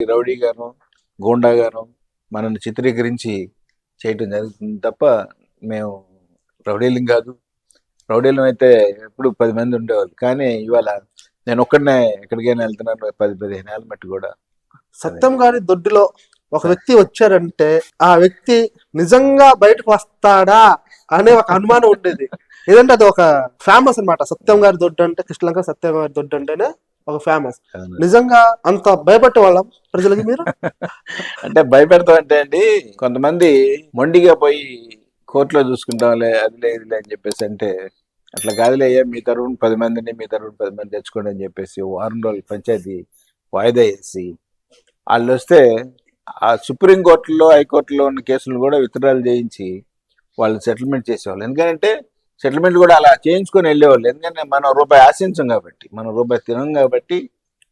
Rowdy గాను గూండా గాను మనల్ని చిత్రీకరించి చేయటం జరుగుతుంది తప్ప మేము రౌడీలం కాదు. రౌడీలం అయితే ఎప్పుడు 10 మంది ఉండేవాళ్ళు. కానీ ఇవాళ నేను ఒక్కడనే ఎక్కడికైనా వెళ్తున్నాను 10-15 ఏళ్ళ మట్టి కూడా. సత్యం గారి దొడ్డిలో ఒక వ్యక్తి వచ్చారంటే ఆ వ్యక్తి నిజంగా బయటకు వస్తాడా అనే ఒక అనుమానం ఉండేది. ఏదంటే అది ఒక ఫేమస్ అన్నమాట. సత్యం గారి దొడ్డు అంటే కృష్ణలంక సత్యం గారి దొడ్డు అంటేనే ఒక ఫేమస్. నిజంగా అంత భయపట్టే వాళ్ళం ప్రజలకి మీరు? అంటే భయపెడతాం అంటే అండి, కొంతమంది మొండిగా పోయి కోర్టులో చూసుకుంటాంలే అదిలే ఇదిలే అని చెప్పేసి అంటే, అట్లా కాదులే అయ్యా మీ తరఫున 10 మందిని మీ తరఫున 10 మంది తెచ్చుకోండి అని చెప్పేసి వారం రోజులు పంచాయతీ వాయిదా వేసి వాళ్ళు వస్తే ఆ సుప్రీంకోర్టులో హైకోర్టులో ఉన్న కేసులు కూడా విత్డ్రాల్ చేయించి వాళ్ళు సెటిల్మెంట్ చేసేవాళ్ళు. ఎందుకంటే సెటిల్మెంట్ కూడా అలా చేయించుకొని వెళ్ళేవాళ్ళు. ఎందుకంటే మనం రూపాయి ఆశించం కాబట్టి, మనం రూపాయి తినం కాబట్టి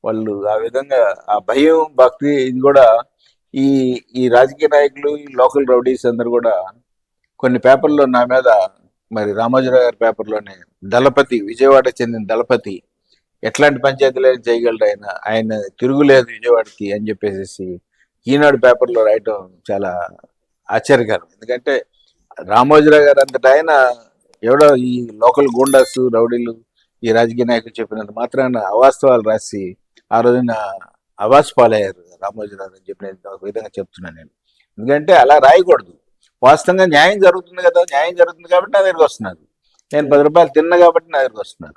వాళ్ళు ఆ విధంగా ఆ భయం భక్తి ఇది కూడా ఈ ఈ రాజకీయ నాయకులు ఈ లోకల్ రౌడీస్ అందరు కూడా కొన్ని పేపర్లో నా మీద, మరి రామోజీరావు గారి పేపర్లోనే దళపతి, విజయవాడకి చెందిన దళపతి ఎట్లాంటి పంచాయతీలు చేయగలడు, ఆయన తిరుగులేదు విజయవాడకి అని చెప్పేసి ఈనాడు పేపర్లో రాయటం చాలా ఆశ్చర్యకరం. ఎందుకంటే రామోజీరావు గారు అంతటా ఆయన ఎవడో ఈ లోకల్ గూండాస్ రౌడీలు ఈ రాజకీయ నాయకులు చెప్పినంత మాత్రాన అవాస్తవాలు రాసి ఆ రోజున అవాస్ పాలయ్యారు రామోజీరావు అని చెప్పి నేను ఒక విధంగా చెప్తున్నాను నేను. ఎందుకంటే అలా రాయకూడదు. వాస్తవంగా న్యాయం జరుగుతుంది కదా, న్యాయం జరుగుతుంది కాబట్టి నా దగ్గరికి వస్తున్నారు. నేను 10 రూపాయలు తిన్నా కాబట్టి నా దగ్గరికి వస్తున్నారు.